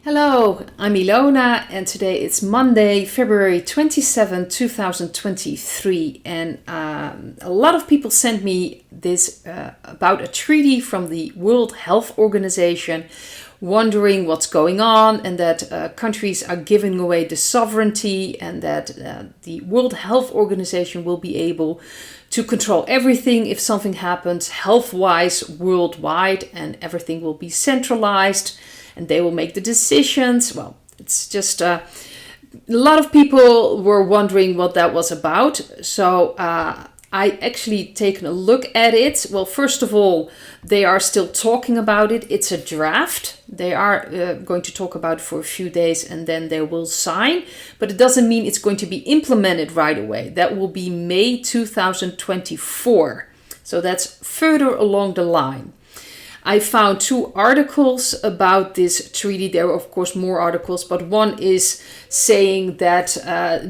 Hello, I'm Ilona, and today it's Monday, February 27, 2023. And a lot of people sent me this about a treaty from the World Health Organization, wondering what's going on, and that countries are giving away the sovereignty, and that the World Health Organization will be able to control everything if something happens health-wise worldwide, and everything will be centralized. And they will make the decisions. Well, it's just a lot of people were wondering what that was about. So I actually taken a look at it. Well, first of all, they are still talking about it. It's a draft. They are going to talk about it for a few days and then they will sign. But it doesn't mean it's going to be implemented right away. That will be May 2024. So that's further along the line. I found 2 articles about this treaty. There are, of course, more articles, but one is saying that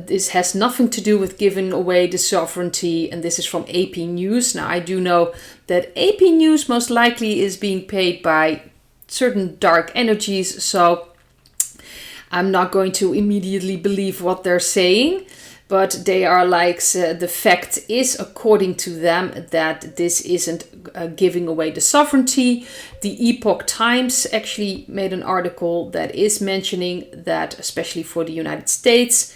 this has nothing to do with giving away the sovereignty, and this is from AP News. Now, I do know that AP News most likely is being paid by certain dark energies, so I'm not going to immediately believe what they're saying. But they are like, the fact is, according to them, that this isn't giving away the sovereignty. The Epoch Times actually made an article that is mentioning that, especially for the United States,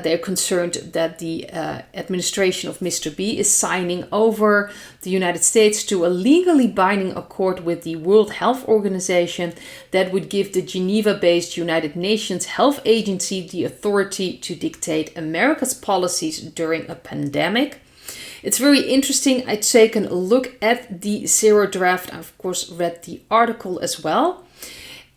they're concerned that the administration of Mr. B is signing over the United States to a legally binding accord with the World Health Organization that would give the Geneva-based United Nations Health Agency the authority to dictate America's policies during a pandemic. It's very interesting. I've taken a look at the Zero draft. I, of course, read the article as well.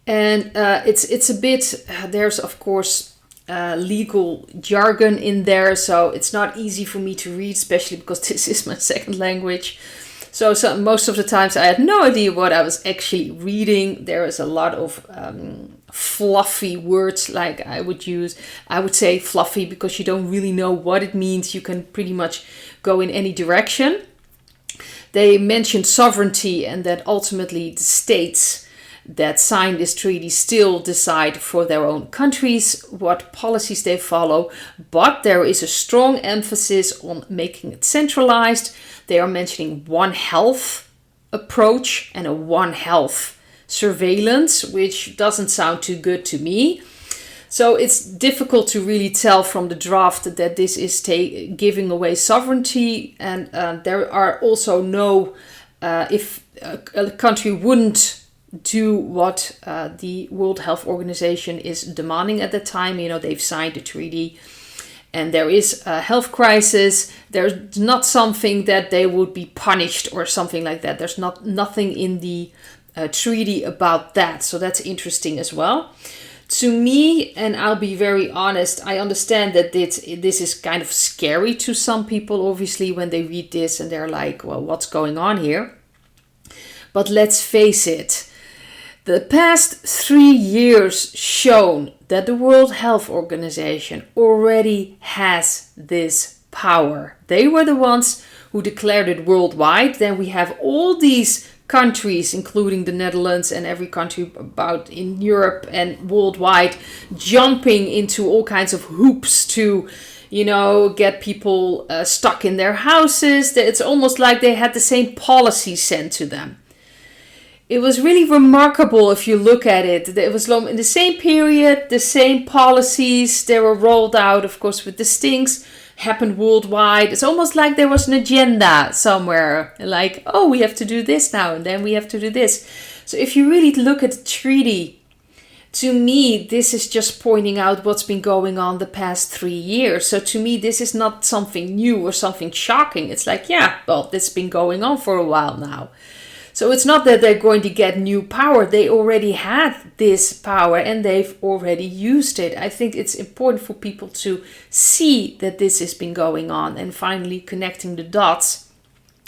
And it's a bit, there's, of course, legal jargon in there, so it's not easy for me to read, especially because this is my second language. So most of the times I had no idea what I was actually reading. There is a lot of fluffy words like I would use. I would say fluffy because you don't really know what it means. You can pretty much go in any direction. They mentioned sovereignty and that ultimately the states that sign this treaty still decide for their own countries what policies they follow, but there is a strong emphasis on making it centralized. They are mentioning One Health approach and a One Health surveillance, which doesn't sound too good to me. So it's difficult to really tell from the draft that this is giving away sovereignty, and there are also no, if a country wouldn't do what the World Health Organization is demanding at the time. You know, they've signed the treaty and there is a health crisis. There's not something that they would be punished or something like that. There's nothing in the treaty about that. So that's interesting as well. To me, and I'll be very honest, I understand that this is kind of scary to some people, obviously, when they read this and they're like, well, what's going on here? But let's face it. The past 3 years shown that the World Health Organization already has this power. They were the ones who declared it worldwide. Then we have all these countries, including the Netherlands and every country about in Europe and worldwide, jumping into all kinds of hoops to, you know, get people stuck in their houses. It's almost like they had the same policy sent to them. It was really remarkable if you look at it. It was in the same period, the same policies, they were rolled out, of course, with the stings, happened worldwide. It's almost like there was an agenda somewhere, like, oh, we have to do this now, and then we have to do this. So if you really look at the treaty, to me, this is just pointing out what's been going on the past 3 years. So to me, this is not something new or something shocking. It's like, yeah, well, this has been going on for a while now. So it's not that they're going to get new power. They already had this power and they've already used it. I think it's important for people to see that this has been going on and finally connecting the dots,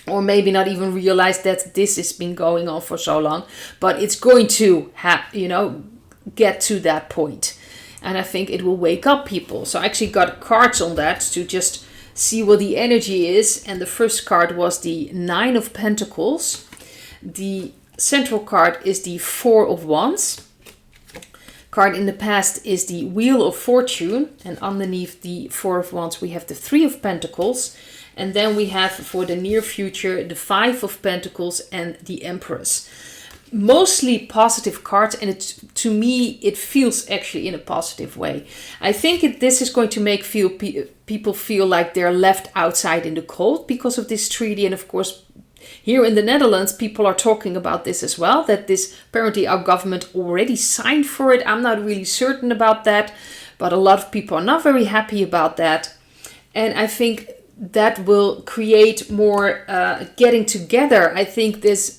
or maybe not even realize that this has been going on for so long, but it's going to get to that point. And I think it will wake up people. So I actually got cards on that to just see what the energy is. And the first card was the 9 of Pentacles. The central card is the 4 of Wands. card in the past is the Wheel of Fortune, and underneath the Four of Wands we have the Three of Pentacles, and then we have for the near future the Five of Pentacles and the Empress. Mostly positive cards, and to me it feels actually in a positive way. I think this is going to make people feel like they're left outside in the cold because of this treaty, and of course here in the Netherlands, people are talking about this as well, that this apparently our government already signed for it. I'm not really certain about that, but a lot of people are not very happy about that. And I think that will create more getting together. I think this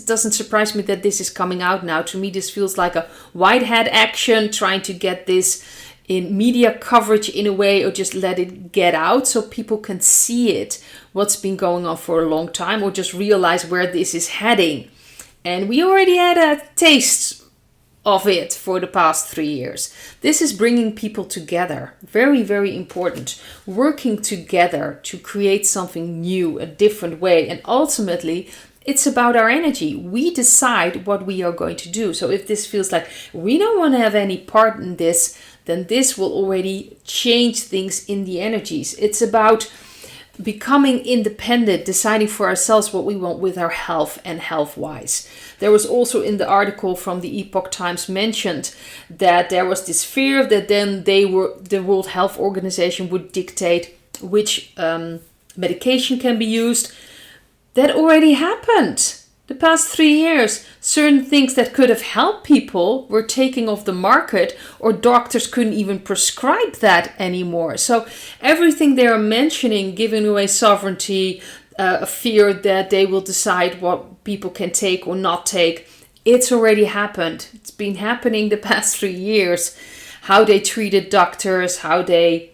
doesn't surprise me that this is coming out now. To me, this feels like a white hat action, trying to get this in media coverage in a way, or just let it get out so people can see it, what's been going on for a long time, or just realize where this is heading. And we already had a taste of it for the past 3 years. This is bringing people together. Very, very important. Working together to create something new, a different way. And ultimately, it's about our energy. We decide what we are going to do. So if this feels like we don't want to have any part in this, then this will already change things in the energies. It's about becoming independent, deciding for ourselves what we want with our health and health-wise. There was also in the article from the Epoch Times mentioned that there was this fear that then the World Health Organization would dictate which medication can be used. That already happened. The past 3 years, certain things that could have helped people were taking off the market, or doctors couldn't even prescribe that anymore. So everything they are mentioning, giving away sovereignty, a fear that they will decide what people can take or not take, it's already happened. It's been happening the past 3 years. How they treated doctors, how they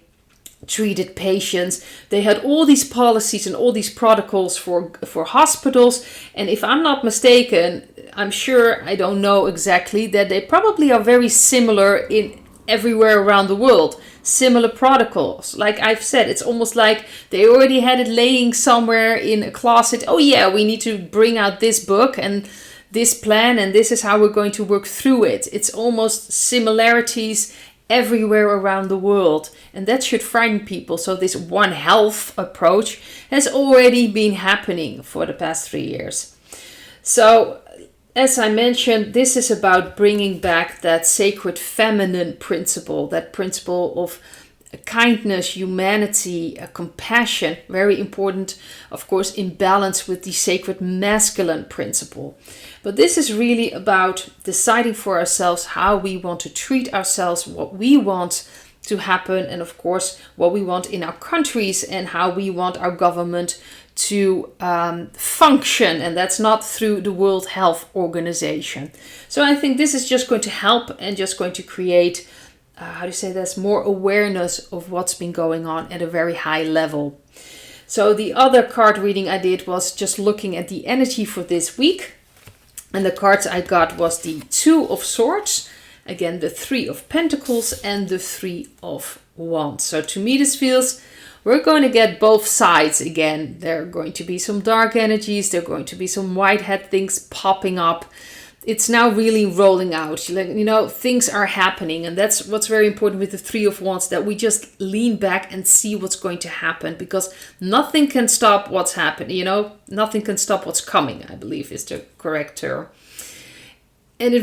treated patients. They had all these policies and all these protocols for hospitals. And if I'm not mistaken, I'm sure, I don't know exactly, that they probably are very similar in everywhere around the world. Similar protocols. Like I've said, it's almost like they already had it laying somewhere in a closet. Oh yeah, we need to bring out this book and this plan, and this is how we're going to work through it. It's almost similarities everywhere around the world, and that should frighten people. So this One Health approach has already been happening for the past 3 years. So as I mentioned, this is about bringing back that sacred feminine principle, that principle of kindness, humanity, compassion, very important, of course, in balance with the sacred masculine principle. But this is really about deciding for ourselves how we want to treat ourselves, what we want to happen, and of course, what we want in our countries and how we want our government to function. And that's not through the World Health Organization. So I think this is just going to help and just going to create there's more awareness of what's been going on at a very high level. So the other card reading I did was just looking at the energy for this week. And the cards I got was the Two of Swords, again the Three of Pentacles, and the Three of Wands. So to me this feels we're going to get both sides again. There are going to be some dark energies, there are going to be some white hat things popping up. It's now really rolling out. You know, things are happening. And that's what's very important with the Three of Wands, that we just lean back and see what's going to happen, because nothing can stop what's happening. You know, nothing can stop what's coming, I believe is the correct term. And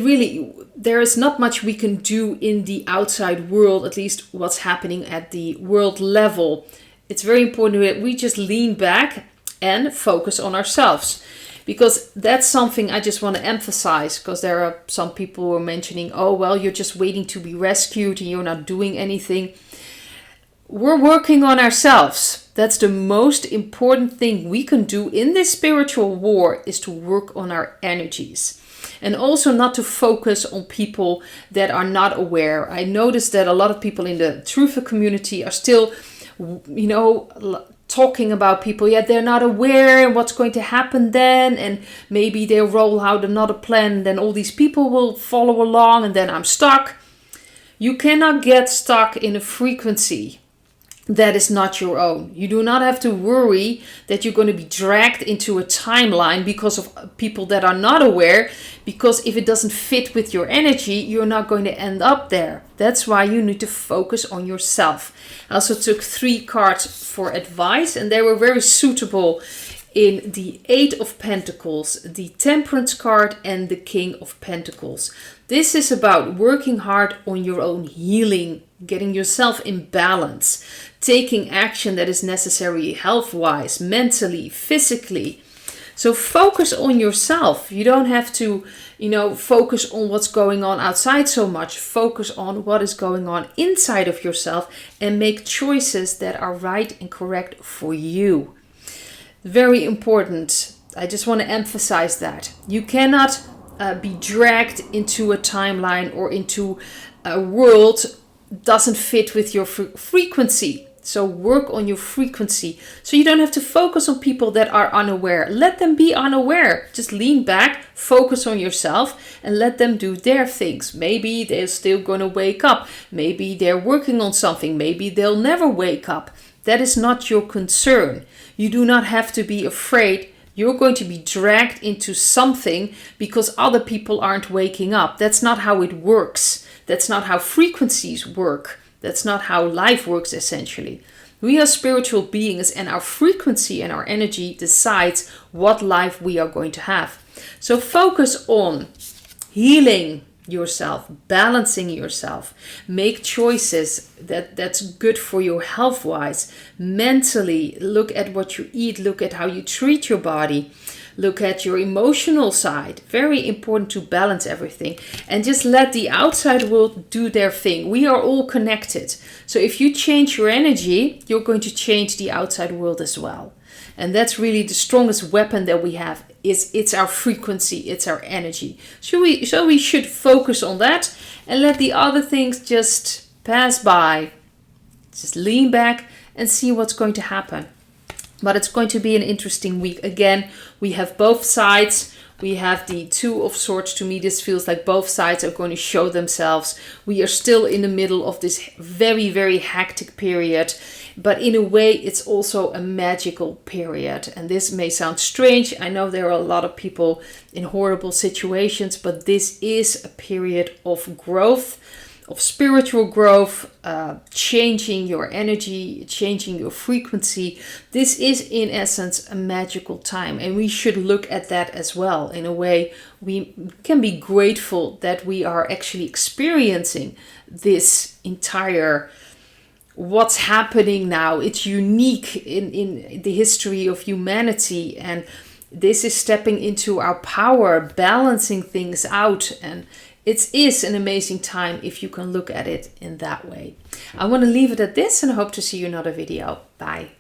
there is not much we can do in the outside world, at least what's happening at the world level. It's very important that we just lean back and focus on ourselves. Because that's something I just want to emphasize, because there are some people who are mentioning, oh, well, you're just waiting to be rescued and you're not doing anything. We're working on ourselves. That's the most important thing we can do in this spiritual war, is to work on our energies. And also not to focus on people that are not aware. I noticed that a lot of people in the Truther community are still, talking about people, yet they're not aware of what's going to happen then, and maybe they'll roll out another plan, and then all these people will follow along, and then I'm stuck. You cannot get stuck in a frequency. that is not your own. You do not have to worry that you're going to be dragged into a timeline because of people that are not aware, because if it doesn't fit with your energy, you're not going to end up there. That's why you need to focus on yourself. I also took 3 cards for advice, and they were very suitable in the 8 of Pentacles, the Temperance card, and the King of Pentacles. This is about working hard on your own healing, getting yourself in balance, taking action that is necessary health-wise, mentally, physically. So focus on yourself. You don't have to, focus on what's going on outside so much. Focus on what is going on inside of yourself and make choices that are right and correct for you. Very important. I just want to emphasize that. You cannot be dragged into a timeline or into a world doesn't fit with your frequency. So work on your frequency. So you don't have to focus on people that are unaware. Let them be unaware. Just lean back, focus on yourself, and let them do their things. Maybe they're still going to wake up. Maybe they're working on something. Maybe they'll never wake up. That is not your concern. You do not have to be afraid you're going to be dragged into something because other people aren't waking up. That's not how it works. That's not how frequencies work. That's not how life works, essentially. We are spiritual beings, and our frequency and our energy decides what life we are going to have. So focus on healing yourself, balancing yourself, make choices that's good for you health-wise, mentally. Look at what you eat, look at how you treat your body, look at your emotional side. Very important to balance everything, and just let the outside world do their thing. We are all connected. So if you change your energy, you're going to change the outside world as well. And that's really the strongest weapon that we have. It's our frequency, it's our energy. So we should focus on that and let the other things just pass by. Just lean back and see what's going to happen. But it's going to be an interesting week. Again, we have both sides. We have the 2 of Swords. To me, this feels like both sides are going to show themselves. We are still in the middle of this very, very hectic period. But in a way, it's also a magical period. And this may sound strange. I know there are a lot of people in horrible situations. But this is a period of growth, of spiritual growth, changing your energy, changing your frequency. This is in essence a magical time, and we should look at that as well. In a way, we can be grateful that we are actually experiencing this entire what's happening now. It's unique in the history of humanity, and this is stepping into our power, balancing things out, and it is an amazing time if you can look at it in that way. I want to leave it at this and hope to see you in another video. Bye.